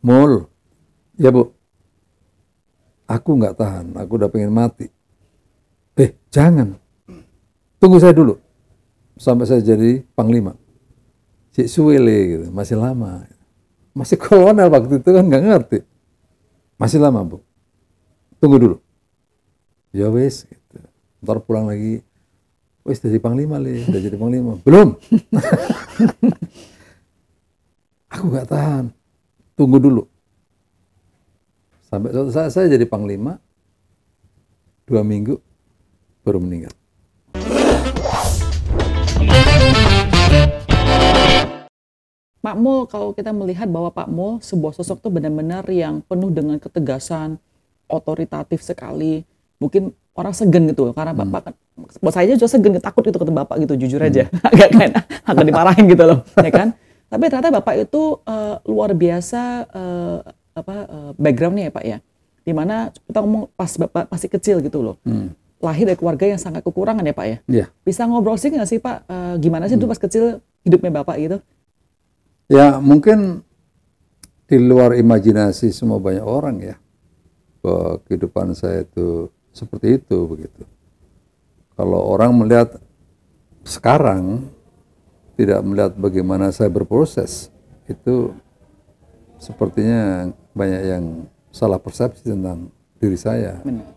Mul, ya Bu, aku nggak tahan, aku udah pengen mati. Jangan, tunggu saya dulu, sampai saya jadi panglima. Cik suwele gitu, masih lama. Masih kolonel waktu itu kan nggak ngerti. Masih lama Bu, tunggu dulu. Ya wes, gitu. Ntar pulang lagi, wes jadi panglima udah jadi panglima. Belum, aku nggak tahan, tunggu dulu. Sampai suatu saat saya jadi panglima, 2 minggu baru meninggal. Pak Mul, kalau kita melihat bahwa Pak Mul sebuah sosok tuh benar-benar yang penuh dengan ketegasan, otoritatif sekali. Mungkin orang segan gitu, karena Bapak kan, buat saya juga segan, takut gitu ketemu Bapak gitu, jujur aja. Agak kan, agak dimarahin gitu loh, ya kan? Tapi ternyata Bapak itu luar biasa backgroundnya ya Pak ya. Dimana kita ngomong pas Bapak masih kecil gitu loh. Lahir dari keluarga yang sangat kekurangan ya Pak ya. Yeah. Bisa ngobrol sih nggak sih Pak, gimana sih dulu pas kecil hidupnya Bapak gitu? Ya mungkin di luar imajinasi semua banyak orang ya, bahwa kehidupan saya itu seperti itu begitu. Kalau orang melihat sekarang, tidak melihat bagaimana saya berproses, itu sepertinya banyak yang salah persepsi tentang diri saya. Benar.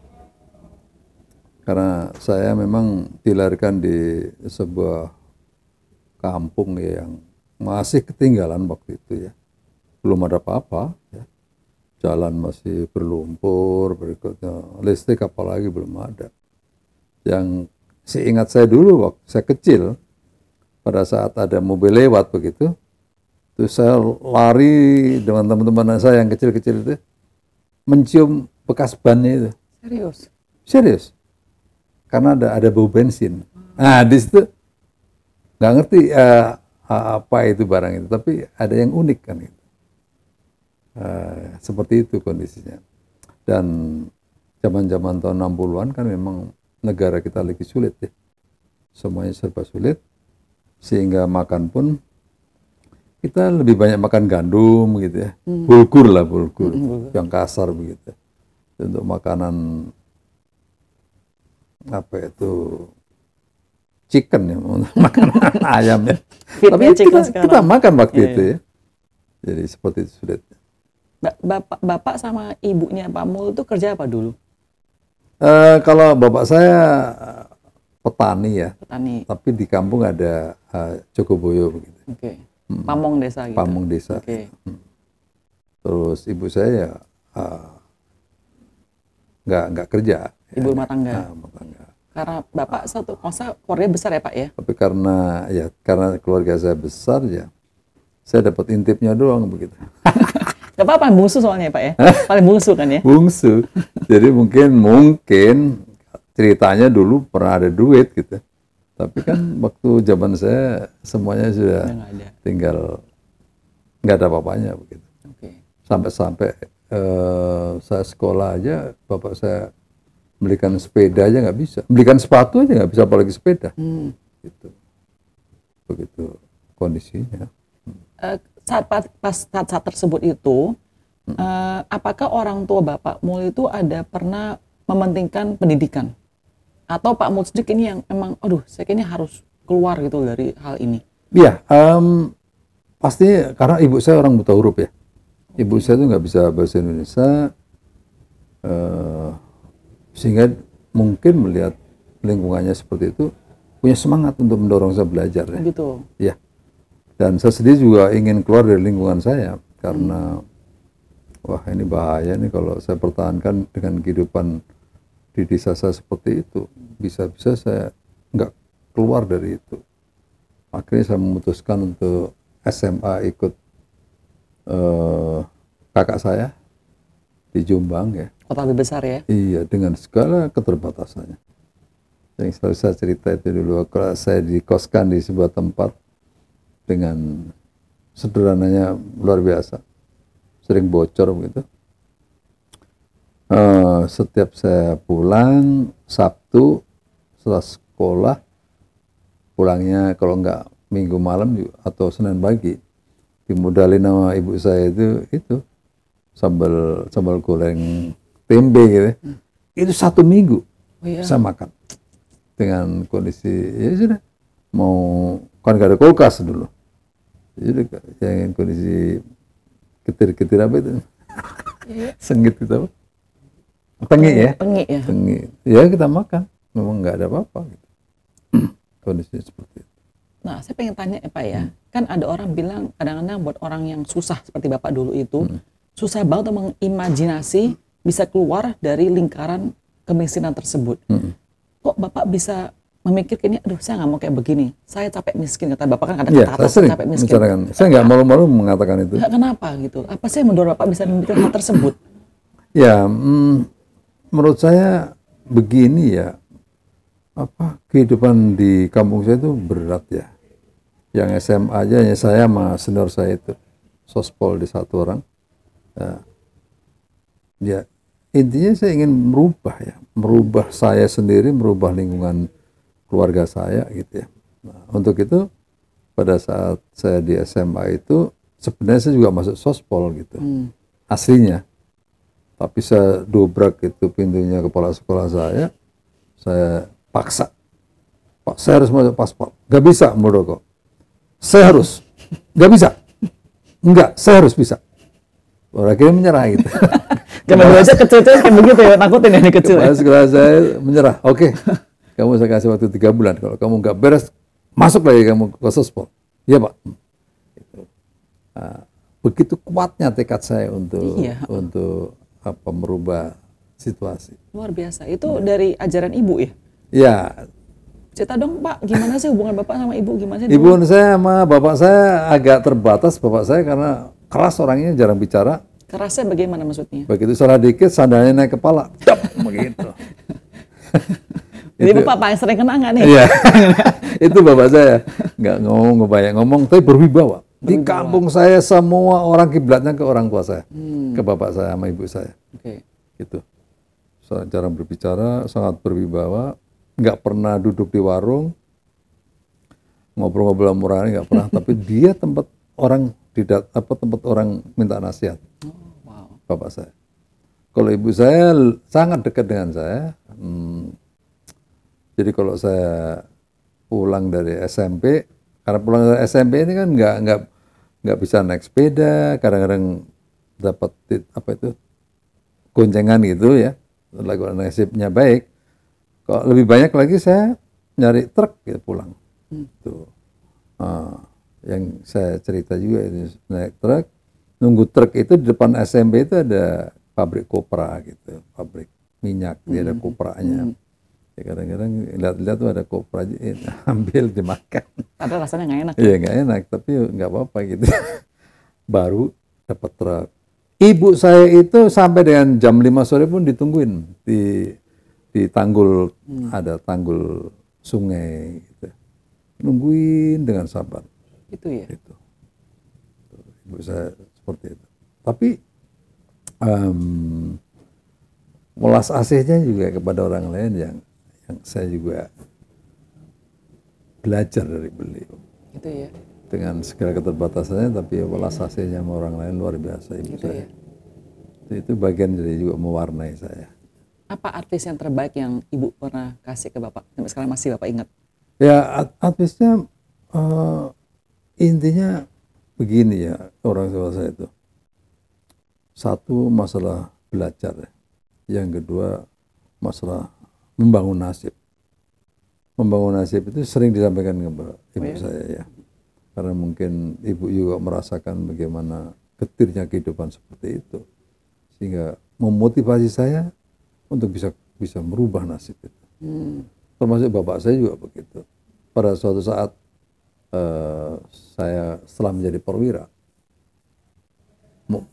Karena saya memang dilahirkan di sebuah kampung yang masih ketinggalan waktu itu ya. Belum ada apa-apa ya. Jalan masih berlumpur, berikutnya listrik apalagi belum ada. Yang seingat saya dulu waktu saya kecil, pada saat ada mobil lewat begitu, terus saya lari dengan teman-teman saya yang kecil-kecil itu, mencium bekas bannya itu. Serius? Serius. Karena ada bau bensin. Nah di situ nggak ngerti apa itu barang itu, tapi ada yang unik kan itu. Seperti itu kondisinya. Dan zaman-zaman tahun 60-an kan memang negara kita lagi sulit ya. Semuanya serba sulit, sehingga makan pun kita lebih banyak makan gandum gitu ya. Bulgur lah, bulgur. Yang kasar begitu. Untuk makanan apa itu chicken ya, makanan ayam ya. Tapi kita makan waktu itu ya. Jadi seperti itu sulit. Bapak sama ibunya Pak Mul itu kerja apa dulu? Kalau bapak saya petani ya. Petani. Tapi di kampung ada Jogoboyo begitu. Oke. Pamong desa gitu. Pamong desa. Oke. Terus ibu saya ya nggak kerja. Ibu rumah tangga. Rumah tangga. Karena bapak satu kosa keluarga besar ya Pak ya? Tapi karena keluarga saya besar ya, saya dapat intipnya doang begitu. Gak apa-apa, bungsu soalnya Pak ya? Paling bungsu kan ya? Bungsu. Jadi mungkin ceritanya dulu pernah ada duit gitu. Tapi kan waktu zaman saya semuanya sudah tinggal nggak ada apa-apanya begitu. Okay. Sampai saya sekolah aja, bapak saya belikan sepeda aja nggak bisa, belikan sepatu aja nggak bisa, apalagi sepeda. Gitu. Begitu kondisinya. Saat tersebut itu, apakah orang tua Bapak Mul itu ada pernah mementingkan pendidikan? Atau Pak Mul sendiri ini yang emang, aduh, saya kayaknya harus keluar gitu dari hal ini? Iya, pasti karena ibu saya orang buta huruf ya. Ibu saya tuh nggak bisa bahasa Indonesia, sehingga mungkin melihat lingkungannya seperti itu, punya semangat untuk mendorong saya belajar ya. Gitu. Ya. Dan saya sendiri juga ingin keluar dari lingkungan saya karena wah ini bahaya nih kalau saya pertahankan dengan kehidupan di desa saya seperti itu, bisa-bisa saya nggak keluar dari itu. Akhirnya saya memutuskan untuk SMA ikut kakak saya di Jombang ya. Kota lebih besar ya? Iya, dengan segala keterbatasannya. Yang selalu saya cerita itu dulu, kalau saya dikoskan di sebuah tempat dengan sederhananya luar biasa, sering bocor begitu. Setiap saya pulang Sabtu setelah sekolah, pulangnya kalau enggak Minggu malam atau Senin pagi, dimodalin sama ibu saya itu sambal goreng tempe gitu. Itu 1 minggu saya makan dengan kondisi ya sudah mau kan gak ada kulkas dulu. Jadi yang kondisi ketir-ketir apa itu? Senggit gitu apa? Tengi ya? Tengi ya. Tengi. Ya kita makan. Memang nggak ada apa-apa gitu. Kondisinya seperti itu. Nah, saya pengen tanya ya Pak ya. Kan ada orang bilang kadang-kadang buat orang yang susah seperti Bapak dulu itu, susah banget untuk mengimajinasi bisa keluar dari lingkaran kemiskinan tersebut. Kok Bapak bisa memikirkan ini, aduh saya nggak mau kayak begini, saya capek miskin, kata Bapak kan ada Ya, kata-kata saya sering capek miskin. bicarakan. Saya nggak malu-malu mengatakan itu. Kenapa gitu? Apa sih yang mendorong Bapak bisa memikirkan hal tersebut? Ya, menurut saya begini ya, kehidupan di kampung saya itu berat ya. Yang SMA aja, ya saya sama senior saya itu, sospol di 1 orang. Ya, intinya saya ingin merubah saya sendiri, merubah lingkungan keluarga saya gitu ya. Nah, untuk itu pada saat saya di SMA itu sebenarnya saya juga masuk sospol gitu, aslinya. Tapi saya dobrak itu pintunya kepala sekolah saya paksa, Pak saya harus masuk paspor, gak bisa Muldoko, saya harus, gak bisa, enggak, saya harus bisa. Akhirnya menyerah gitu. Karena aja kecil-kecil kayak begitu ya, takutin ya kecil. Kepala sekolah saya menyerah, oke. Kamu saya kasih waktu 3 bulan. Kalau kamu nggak beres, masuk lagi kamu ke sospol. Iya Pak. Nah, begitu kuatnya tekad saya untuk merubah situasi. Luar biasa. Itu dari ajaran Ibu ya? Ya. Cerita dong Pak, gimana sih hubungan Bapak sama Ibu? Gimana sih? Ibu saya sama bapak saya agak terbatas. Bapak saya karena keras orangnya, jarang bicara. Kerasnya bagaimana maksudnya? Begitu salah dikit, sandalnya naik kepala. Dap, begitu. Jadi Bapak yang sering kena nggak nih? Iya, itu bapak saya nggak banyak ngomong, tapi berwibawa. Di kampung saya semua orang kiblatnya ke orang tua saya, ke bapak saya sama ibu saya. Gitu. Jarang berbicara, sangat berwibawa, nggak pernah duduk di warung, ngobrol-ngobrol murah nggak pernah. Tapi dia tempat orang tempat orang minta nasihat. Bapak saya. Kalau ibu saya sangat dekat dengan saya. Jadi kalau saya pulang dari SMP, karena pulang dari SMP ini kan nggak bisa naik sepeda, kadang-kadang dapat goncengan gitu ya, kalau nasibnya baik. Kalau lebih banyak lagi saya nyari truk gitu pulang. Tuh. Yang saya cerita juga itu naik truk, nunggu truk itu di depan SMP itu ada pabrik kopra gitu, pabrik minyak, dia ada kopranya. Ya, kadang-kadang lihat-lihat tuh ada kopra, ambil dimakan. Padahal rasanya nggak enak. Iya nggak enak, tapi nggak apa-apa gitu. Baru dapat truk. Ibu saya itu sampai dengan jam 5 sore pun ditungguin di tanggul, ada tanggul sungai gitu. Nungguin dengan sabar. Itu ya. Gitu. Ibu saya seperti itu. Tapi welas asihnya juga kepada orang lain yang saya juga belajar dari beliau. Itu ya. Dengan segala keterbatasannya, tapi welas asihnya sama orang lain luar biasa ibu Gitu saya. Ya. Itu bagian dari juga mewarnai saya. Apa artis yang terbaik yang Ibu pernah kasih ke Bapak? Sampai sekarang masih Bapak ingat? Ya artisnya intinya begini ya, orang tua saya itu. Satu, masalah belajar. Yang kedua, masalah membangun nasib. Membangun nasib itu sering disampaikan ke ibu saya ya. Karena mungkin ibu juga merasakan bagaimana getirnya kehidupan seperti itu. Sehingga memotivasi saya untuk bisa merubah nasib itu. Termasuk bapak saya juga begitu. Pada suatu saat saya setelah menjadi perwira,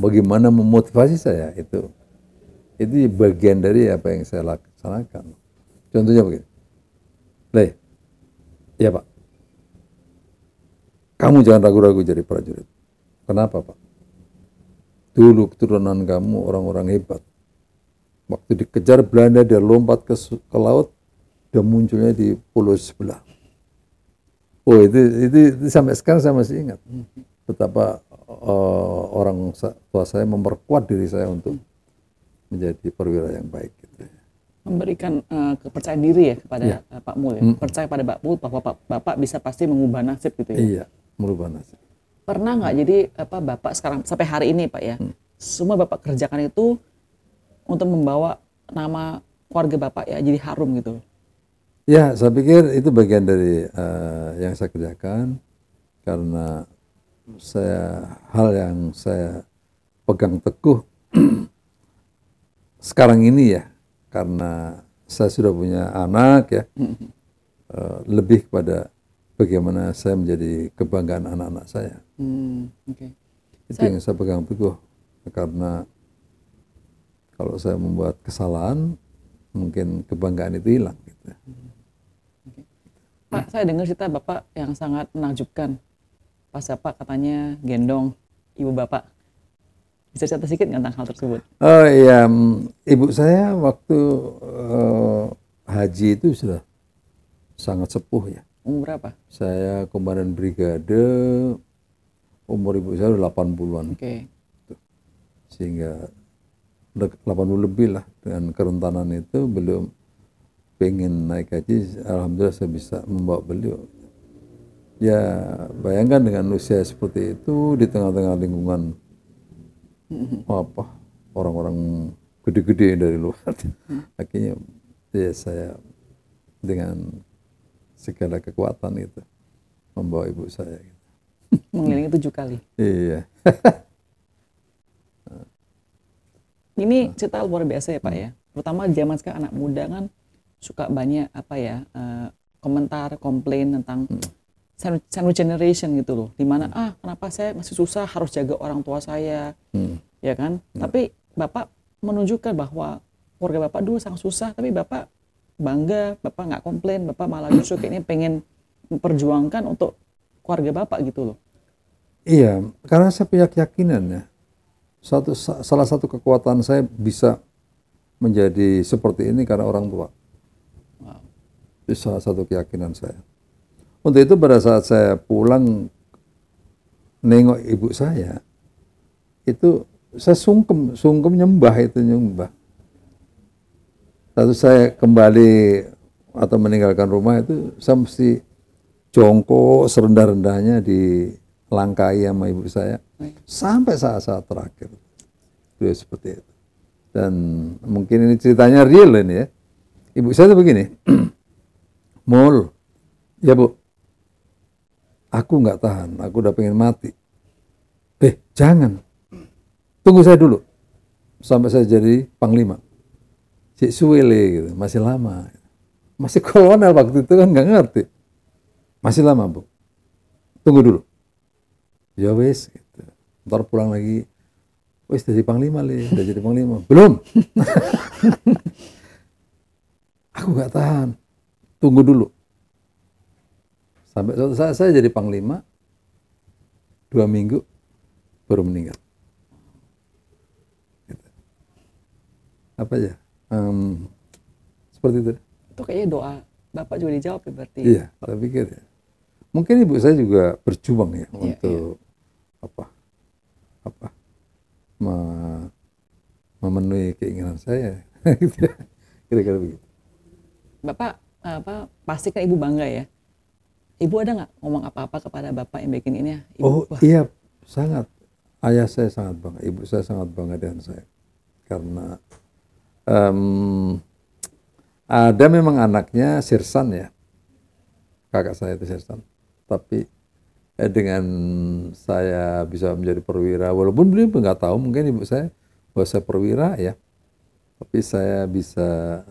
bagaimana memotivasi saya itu bagian dari apa yang saya laksanakan. Contohnya begini, ya Pak, kamu jangan ragu-ragu jadi prajurit. Kenapa Pak? Dulu keturunan kamu orang-orang hebat. Waktu dikejar Belanda dia lompat ke laut, dia munculnya di pulau sebelah. Oh itu sampai sekarang saya masih ingat betapa orang tua saya memperkuat diri saya untuk menjadi perwira yang baik gitu. Memberikan kepercayaan diri ya kepada Iya. Pak Mul ya. Percaya pada Pak Mul bahwa Bapak bisa pasti mengubah nasib gitu ya. Iya, merubah nasib. Pernah nggak jadi Bapak sekarang sampai hari ini Pak ya, semua Bapak kerjakan itu untuk membawa nama keluarga Bapak ya jadi harum gitu. Ya, saya pikir itu bagian dari yang saya kerjakan, karena hal yang saya pegang teguh sekarang ini ya, karena saya sudah punya anak ya, lebih kepada bagaimana saya menjadi kebanggaan anak-anak saya. Oke. Itu yang saya pegang teguh, karena kalau saya membuat kesalahan, mungkin kebanggaan itu hilang. Gitu. Pak, saya dengar cerita Bapak yang sangat menakjubkan. Pas Bapak katanya gendong ibu Bapak. Bisa cerita sedikit tentang hal tersebut? Oh iya, ibu saya waktu haji itu sudah sangat sepuh ya. Umur berapa? Saya komandan brigade, umur ibu saya udah 80-an. Oke. Sehingga udah 80 lebih lah, dengan kerentanan itu belum pengen naik haji, alhamdulillah saya bisa membawa beliau. Ya bayangkan dengan usia seperti itu di tengah-tengah lingkungan orang-orang gede-gede dari luar. Akhirnya ya saya dengan segala kekuatan itu membawa ibu saya. Mengelilingi 7 kali. Iya. Ini cerita luar biasa ya Pak ya. Terutama zaman sekarang anak muda kan suka banyak komentar, komplain tentang sandwich generation gitu loh. Dimana kenapa saya masih susah harus jaga orang tua saya, ya kan? Tapi Bapak menunjukkan bahwa keluarga Bapak dulu sangat susah, tapi Bapak bangga, Bapak nggak komplain, Bapak malah justru kayaknya pengen memperjuangkan untuk keluarga Bapak gitu loh. Iya, karena saya punya keyakinan ya. Salah satu kekuatan saya bisa menjadi seperti ini karena orang tua. Wow. Itu salah satu keyakinan saya. Untuk itu pada saat saya pulang nengok ibu saya, itu saya sungkem nyembah. Lalu saya kembali atau meninggalkan rumah itu, saya mesti jongkok serendah-rendahnya dilangkai sama ibu saya sampai saat-saat terakhir. Beliau seperti itu. Dan mungkin ini ceritanya real ini ya. Ibu saya itu begini, Mul, ya Bu, aku nggak tahan, aku udah pengen mati. Jangan, tunggu saya dulu sampai saya jadi panglima. Cik suwele gitu, masih lama. Masih kolonel waktu itu kan nggak ngerti. Masih lama Bu, tunggu dulu. Ya wes, gitu. Ntar pulang lagi, wes jadi panglima udah jadi panglima. Belum. Aku nggak tahan, tunggu dulu. Sampai suatu saat saya jadi panglima, 2 minggu baru meninggal. Gitu. Apa ya? Seperti itu. Itu kayaknya doa Bapak juga dijawab ya berarti. Iya, saya pikir ya. Mungkin ibu saya juga berjuang ya untuk memenuhi keinginan saya. Kira-kira begitu. Bapak pastikan Ibu bangga ya. Ibu ada nggak ngomong apa-apa kepada Bapak yang bikin ini ya? Ibu, Iya, sangat. Ayah saya sangat bangga, ibu saya sangat bangga dengan saya. Karena ada memang anaknya Sirsan ya, kakak saya itu Sirsan. Tapi dengan saya bisa menjadi perwira, walaupun beliau nggak tahu, mungkin ibu saya bahwa saya perwira ya, tapi saya bisa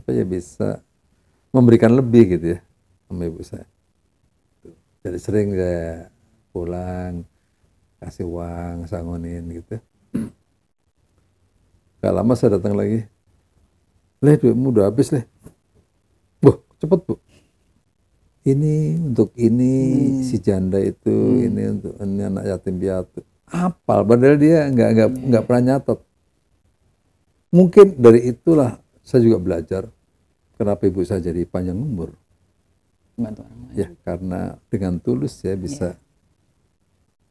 bisa memberikan lebih gitu ya sama ibu saya. Jadi sering saya pulang kasih uang, sangonin gitu. Gak lama saya datang lagi, duitmu udah habis Wah, cepet Bu. Ini untuk ini si janda itu, ini untuk ini anak yatim piatu. Apal, padahal dia nggak pernah nyatet. Mungkin dari itulah saya juga belajar kenapa ibu saya jadi panjang umur. Bantu orang lain. Ya, karena dengan tulus saya bisa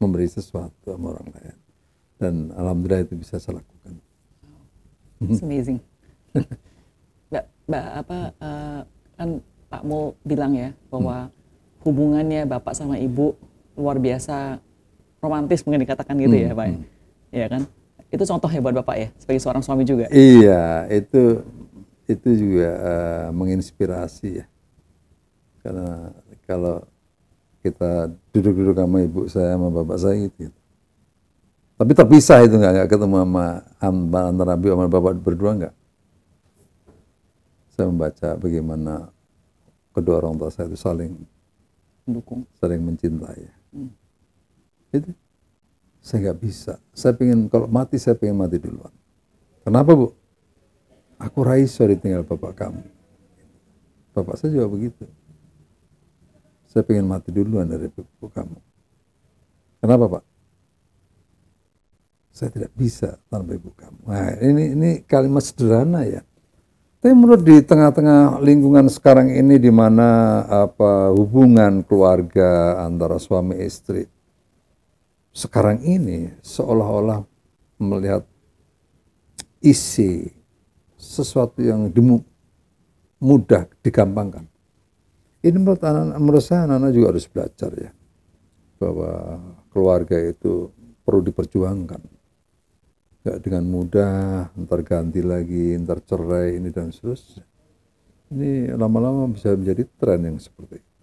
memberi sesuatu sama orang lain. Dan alhamdulillah itu bisa saya lakukan. It's amazing. Kan Pak Mul bilang ya bahwa hubungannya Bapak sama Ibu luar biasa romantis, mungkin dikatakan gitu ya Pak. Iya kan? Itu contoh ya buat Bapak ya, sebagai seorang suami juga. Iya, itu juga menginspirasi ya. Karena kalau kita duduk-duduk sama ibu saya sama bapak saya gitu. Tapi terpisah itu nggak ketemu sama antara ibu sama bapak berdua nggak. Saya membaca bagaimana kedua orang tua saya itu saling Mendukung, saling mencintai. Itu saya nggak bisa. Saya pengen kalau mati saya pengen mati duluan. Kenapa Bu? Aku raiso ditinggal bapak kamu. Bapak saya juga begitu. Saya pengen mati duluan dari ibu kamu. Kenapa Pak? Saya tidak bisa tanpa ibu kamu. Nah, ini kalimat sederhana ya. Tapi menurut di tengah-tengah lingkungan sekarang ini di mana hubungan keluarga antara suami istri sekarang ini seolah-olah melihat isi sesuatu yang mudah digampangkan. Ini menurut saya anak-anak juga harus belajar ya bahwa keluarga itu perlu diperjuangkan. Gak dengan mudah, ntar ganti lagi, ntar cerai ini dan seterusnya. Ini lama-lama bisa menjadi tren yang seperti itu.